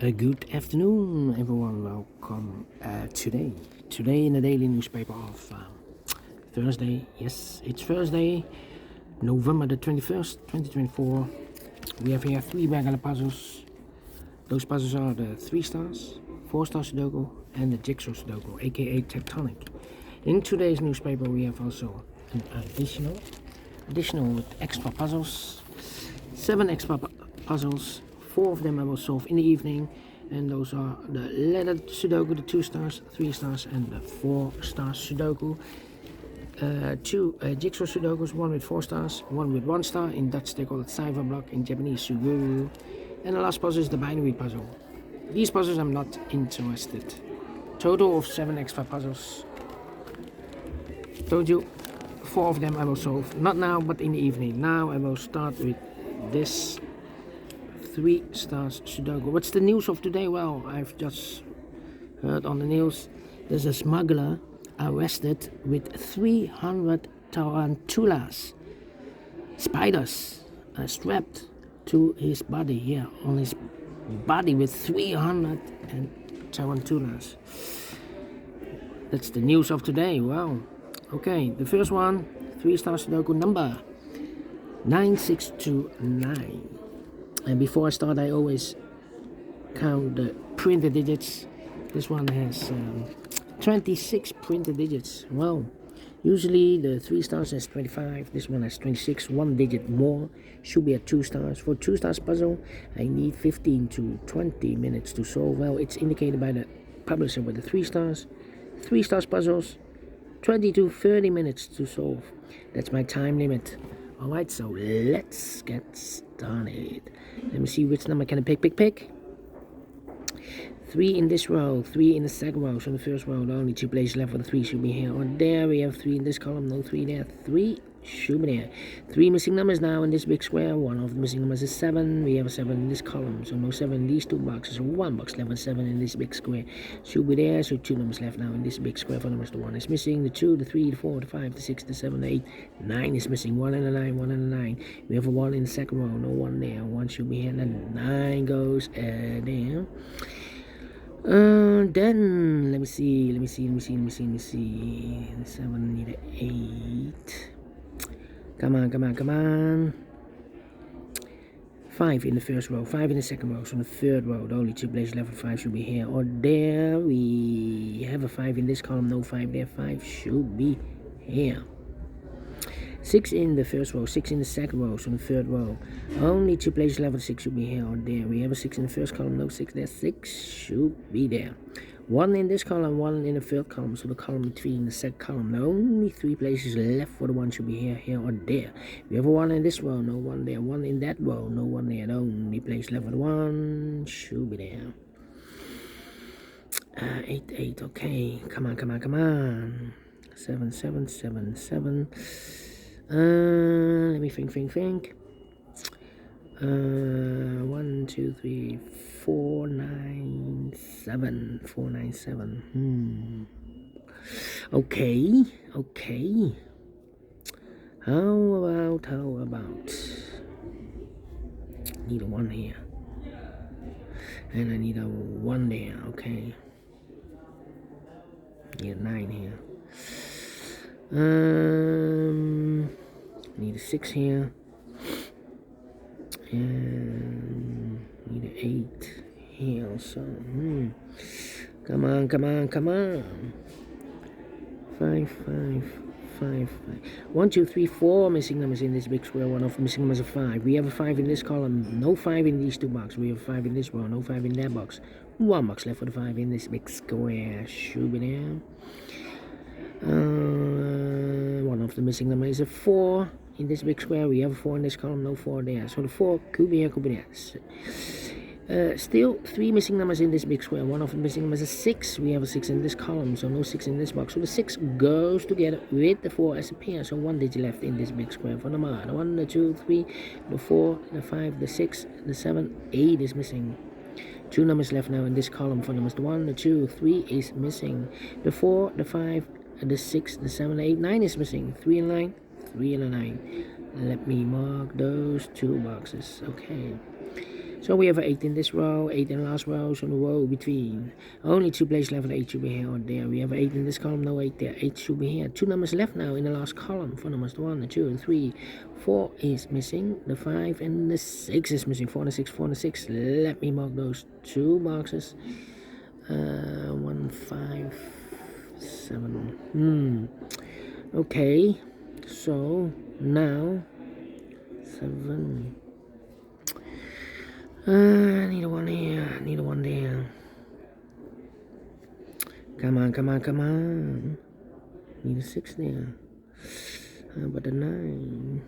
Good afternoon, everyone. Welcome today in the daily newspaper of Thursday. Yes, it's Thursday, November the 21st, 2024. We have here three regular puzzles. Those puzzles are the 3 stars, 4 star Sudoku, and the Jigsaw Sudoku, aka Tectonic. In today's newspaper, we have also an additional with extra puzzles. 7 extra puzzles. 4 of them I will solve in the evening, and those are the letter Sudoku, the 2 stars, 3 stars, and the 4 star Sudoku. 2 Jigsaw Sudokus, 1 with 4 stars, 1 with 1 star. In Dutch they call it cipher block, in Japanese Suguru. And the last puzzle is the binary puzzle. These puzzles I'm not interested. Total of 7 extra puzzles. Told you 4 of them I will solve, not now but in the evening. Now I will start with this 3 stars Sudoku. What's the news of today? Well, I've just heard on the news there's a smuggler arrested with 300 tarantulas, spiders, strapped to his body. Here on his body with 300 tarantulas. That's the news of today. Wow. Okay, the first one, 3 stars Sudoku number 9629. And before I start, I always count the printed digits. This one has 26 printed digits. Well, usually the 3 stars has 25. This one has 26. 1 digit more. Should be at 2 stars. For 2 stars puzzle, I need 15 to 20 minutes to solve. Well, it's indicated by the publisher with the 3 stars. 3 stars puzzles, 20 to 30 minutes to solve. That's my time limit. Alright, so let's get started. Let me see which number can I pick. 3 in this row, 3 in the second row. So in the first row, the only 2 places left for the 3 should be here or there. We have 3 in this column, no 3 there. 3 should be there. 3 missing numbers now in this big square. 1 of the missing numbers is 7. We have a 7 in this column, so no 7 in these 2 boxes. 1 box left with 7 in this big square. Should be there, so 2 numbers left now in this big square. For numbers, the 1 is missing, the 2, the 3, the 4, the 5, the 6, the 7, the 8, 9 is missing. 1 and a 9, 1 and a 9. We have a 1 in the second row, no 1 there. 1 should be here, and then 9 goes there. Then let me see. The 7 need an 8. Come on. 5 in the first row, 5 in the second row. So in the third row, the only 2 places left for 5 should be here or there. We have a 5 in this column, no 5 there. 5 should be here. 6 in the first row, 6 in the second row, so in the third row. Only 2 places left for 6 should be here or there. We have a 6 in the first column, no 6 there. 6 should be there. 1 in this column, 1 in the third column, so the column between the second column. The only 3 places left for the 1 should be here or there. We have a 1 in this row, no 1 there. 1 in that row, no 1 there. The only place left for the 1 should be there. 8, okay. Come on. 7. Let me think. 1, 2, 3, 4, 9, 7. 4, 9, 7. Okay. How about? Need a 1 here. And I need a 1 there, okay. Need a 9 here. Need a 6 here. And need an 8 here also. Come on. 5. 1, 2, 3, 4 missing numbers in this big square. 1 of the missing numbers is 5. We have a 5 in this column, no 5 in these 2 boxes. We have a 5 in this row, no 5 in that box. 1 box left for the 5 in this big square. Should be there. 1 of the missing numbers is a 4 in this big square. We have a 4 in this column, no 4 there. So the 4 could be here, could be there. Still 3 missing numbers in this big square. 1 of the missing numbers is 6. We have a 6 in this column, so no 6 in this box. So the 6 goes together with the 4 as a pair. So 1 digit left in this big square for number. The 1, the 2, 3, the 4, the 5, the 6, the 7, 8 is missing. 2 numbers left now in this column for numbers. The 1, the 2, 3 is missing. The 4, the 5, the 6, the 7, the 8, 9 is missing. 3 and 9, 3 and a 9. Let me mark those 2 boxes. Okay. So So we have 8 in this row, 8 in the last row, so the row between. Only 2 places left, 8 should be here or there. We have 8 in this column, no 8 there, 8 should be here. 2 numbers left now in the last column. 4 numbers, 1, 2, 3, 4 is missing. The 5 and the 6 is missing. 4 and 6, 4 and 6. Let me mark those 2 boxes. 1, 5, 7. Okay, so now 7. I need a 1 here, I need a 1 there. Come on, come on, come on. Need a 6 there. How about the 9?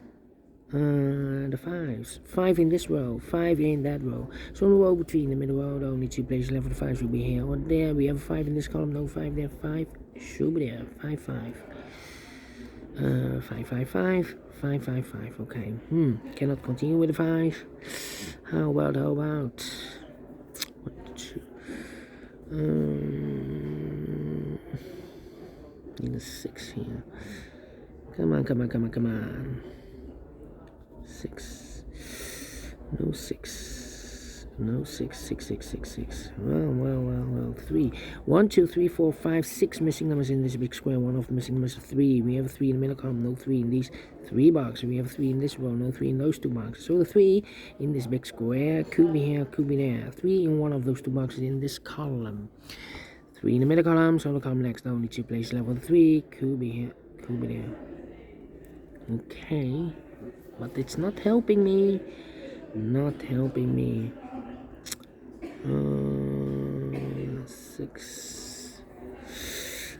The 5s. 5 in this row, 5 in that row. So in the row between the middle row, only 2 places left. The 5 should be here or there. We have a 5 in this column, no 5 there. 5 should be there. 5, 5. 5, 5, 5. 5, 5, 5. Okay. Cannot continue with the 5. How about? What? Need a 6 here. Come on. 6. No 6. No 6. 6, 6, 6, 6. Well. 3. 1, 2, 3, 4, 5, 6 missing numbers in this big square. One of the missing numbers is 3. We have a 3 in the middle column, no 3 in these 3 boxes. We have a 3 in this row, no 3 in those 2 boxes. So the 3 in this big square could be here, could be there. 3 in one of those 2 boxes in this column. 3 in the middle column, so the column next, only 2 places left. 3 could be here, could be there. Okay, but it's not helping me. Not helping me. 6.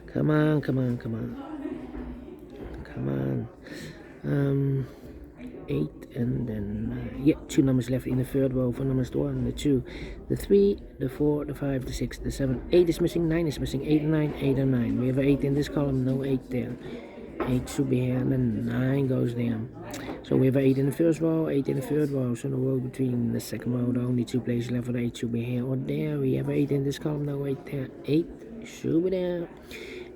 Come on. 8 and then 2 numbers left in the third row. 4 numbers, the 1, the 2, the 3, the 4, the 5, the 6, the 7. 8 is missing, 9 is missing. 8 and 9, 8 and 9. We have 8 in this column, no 8 there. 8 should be here and then 9 goes there. So we have 8 in the first row, 8 in the third row. So the row between the second row, the only 2 places left for the 8 should be here or there. We have 8 in this column, no 8 there. 8 should be there.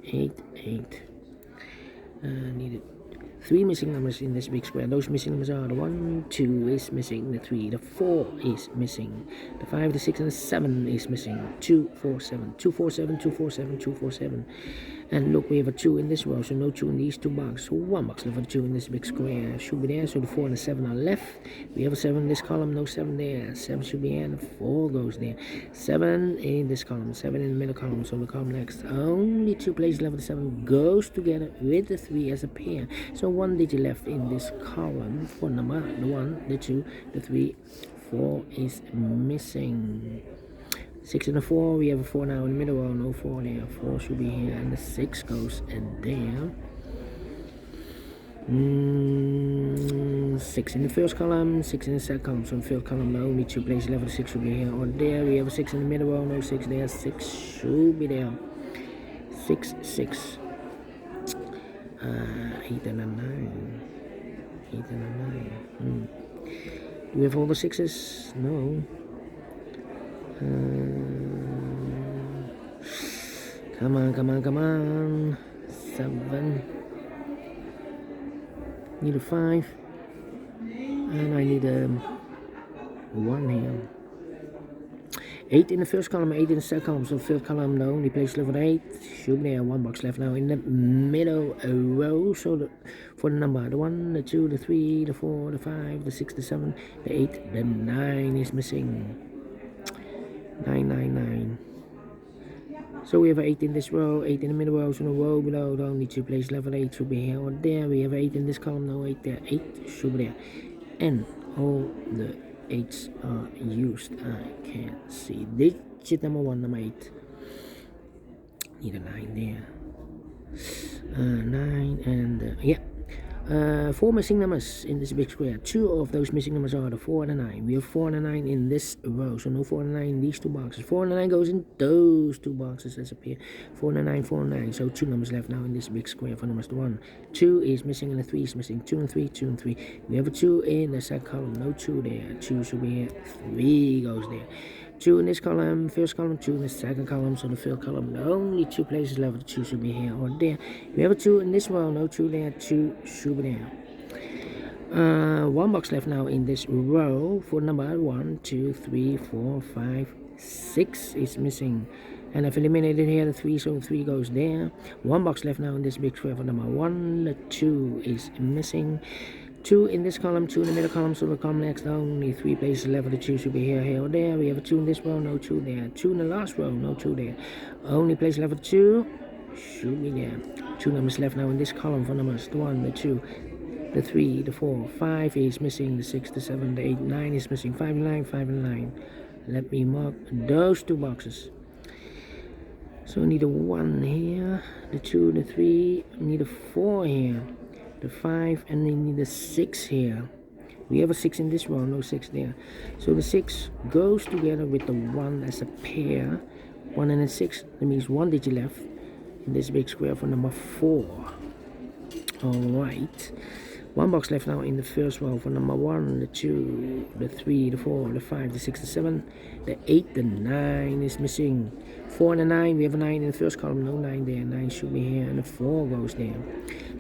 8. Needed 3 missing numbers in this big square. Those missing numbers are the 1, 2 is missing, the 3, the 4 is missing, the 5, the 6, and the 7 is missing. 2, 4, 7, 2, 4, 7, 2, 4, 7, 2, 4, 7. And look, we have a 2 in this row, so no 2 in these 2 boxes. So 1 box left for the 2 in this big square. Should be there, so the 4 and the 7 are left. We have a 7 in this column, no 7 there. 7 should be here, and the 4 goes there. 7 in this column, 7 in the middle column, so the column next. Only 2 places left for the 7 goes together with the 3 as a pair. So 1 digit left in this column for number, the 1, the 2, the 3, 4 is missing. 6 and a 4, we have a 4 now in the middle row, no 4 there. 4 should be here, and the 6 goes in there. 6 in the first column, 6 in the second column. So in the first column, the only 2 places left, the 6 should be here or there. We have a 6 in the middle row, no 6 there. 6 should be there. 6, 6. 8 and a 9. 8 and a 9. Do we have all the 6s? No. Come on. 7. Need a 5. And I need a 1 here. 8 in the first column, 8 in the second column. So third column, the only place left for 8 should be there. 1 box left now in the middle row. So for the number, the 1, the 2, the 3, the 4, the 5, the 6, the 7, the 8, the 9 is missing. 9. So we have 8 in this row, 8 in the middle row, so the row below, the only 2 places left for 8 should be here or there. We have 8 in this column, no 8 there. 8 should be there. And all the 8s are used. I can't see digit number 1, number 8. Need a 9 there. 9 and 4 missing numbers in this big square. 2 of those missing numbers are the 4 and the 9. We have 4 and a 9 in this row, so no 4 and a 9 in these 2 boxes. 4 and a 9 goes in those 2 boxes as appear. 4 and a 9, 4 and 9. So 2 numbers left now in this big square for numbers 1. 2 is missing and the 3 is missing. 2 and 3, 2 and 3. We have a 2 in the second column, no 2 there. 2 should be here. 3 goes there. 2 in this column, first column, 2 in the second column, so the third column, the only 2 places left, the 2 should be here or there. We have a 2 in this row, no 2 there, 2 should be there. One box left now in this row for number 1, 2, 3, 4, 5, 6 is missing. And I've eliminated here the 3, so 3 goes there. One box left now in this big square for number 1, the 2 is missing. 2 in this column, 2 in the middle column, so the column next, only 3 places left for the 2 should be here, here, or there. We have a 2 in this row, no 2 there. 2 in the last row, no 2 there. Only place left for the 2 should be there. 2 numbers left now in this column for numbers, the 1, the 2, the 3, the 4, 5 is missing, the 6, the 7, the 8, 9 is missing, 5 and 9, 5 and 9. Let me mark those 2 boxes. So I need a 1 here, the 2, the 3, I need a 4 here, the 5, and I need a 6 here. We have a 6 in this row, no 6 there. So the 6 goes together with the 1 as a pair. 1 and a 6, that means 1 digit left in this big square for number 4. Alright. 1 box left now in the first row for number 1, the 2, the 3, the 4, the 5, the 6, the 7, the 8, the 9 is missing. 4 and a 9, we have a 9 in the first column, no 9 there, 9 should be here, and the 4 goes there.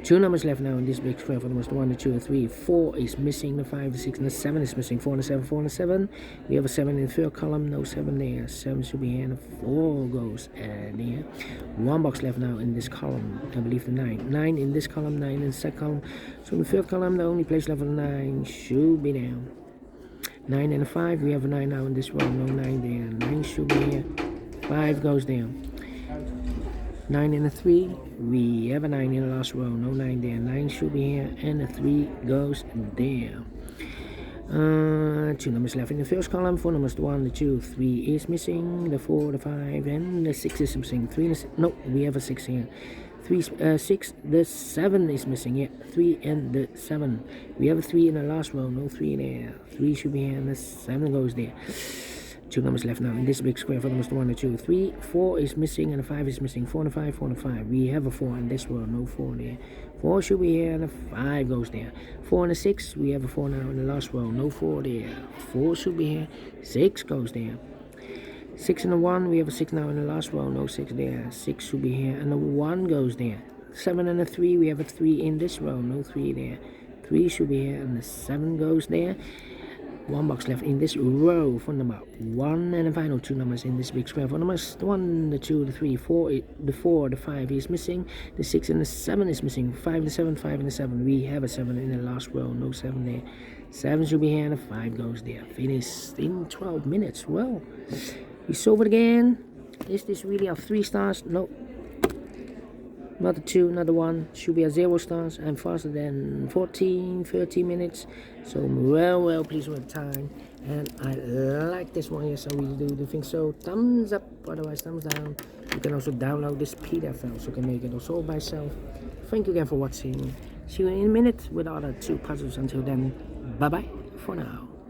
2 numbers left now in this big square for numbers 1, the 2, the 3, 4 is missing, the 5, the 6, and the 7 is missing. 4 and a 7, 4 and a 7, we have a 7 in the third column, no 7 there, 7 should be here, and the 4 goes there. 1 box left now in this column, I believe the 9. 9 in this column, 9 in the second column, so in the third column, the only place left for the 9 should be there. 9 and a 5, we have a 9 now in this row, no 9 there, 9 should be here, 5 goes there. 9 and a 3, we have a 9 in the last row, no 9 there, 9 should be here, and the 3 goes there. 2 numbers left in the first column, 4 numbers, the 1, the 2, 3 is missing, the 4, the 5, and the 6 is missing. 3 and a 6, no, we have a 6 here. 3, 6, the 7 is missing, yeah, 3 and the 7. We have a 3 in the last row, no 3 there, 3 should be here, and the 7 goes there. 2 numbers left now in this big square for numbers 1, 2, 3, 4 is missing, and the 5 is missing. 4 and a 5, 4 and a 5. We have a 4 in this row, no 4 there. 4 should be here, and the 5 goes there. 4 and a 6, we have a 4 now in the last row, no 4 there. 4 should be here, 6 goes there. 6 and a 1, we have a 6 now in the last row, no 6 there. 6 should be here, and the 1 goes there. 7 and a 3, we have a 3 in this row, no 3 there. 3 should be here, and the 7 goes there. 1 box left in this row for number 1, and the final 2 numbers in this big square for numbers 1, the 2, the 3, 4, the 4, the 5 is missing, the 6 and the 7 is missing. 5 and the 7, 5 and the 7, we have a 7 in the last row, no 7 there. 7 should be here, and the 5 goes there. Finished in 12 minutes. Well, we solve it again. Is this really a 3 stars? No. Not a 2, not a 1, should be a 0 stars. I'm faster than 14, 13 minutes. So I'm well pleased with the time. And I like this one, yes, I really do think so. Thumbs up, otherwise thumbs down. You can also download this PDF file so you can make it also by yourself. Thank you again for watching. See you in a minute with other 2 puzzles. Until then, bye bye for now.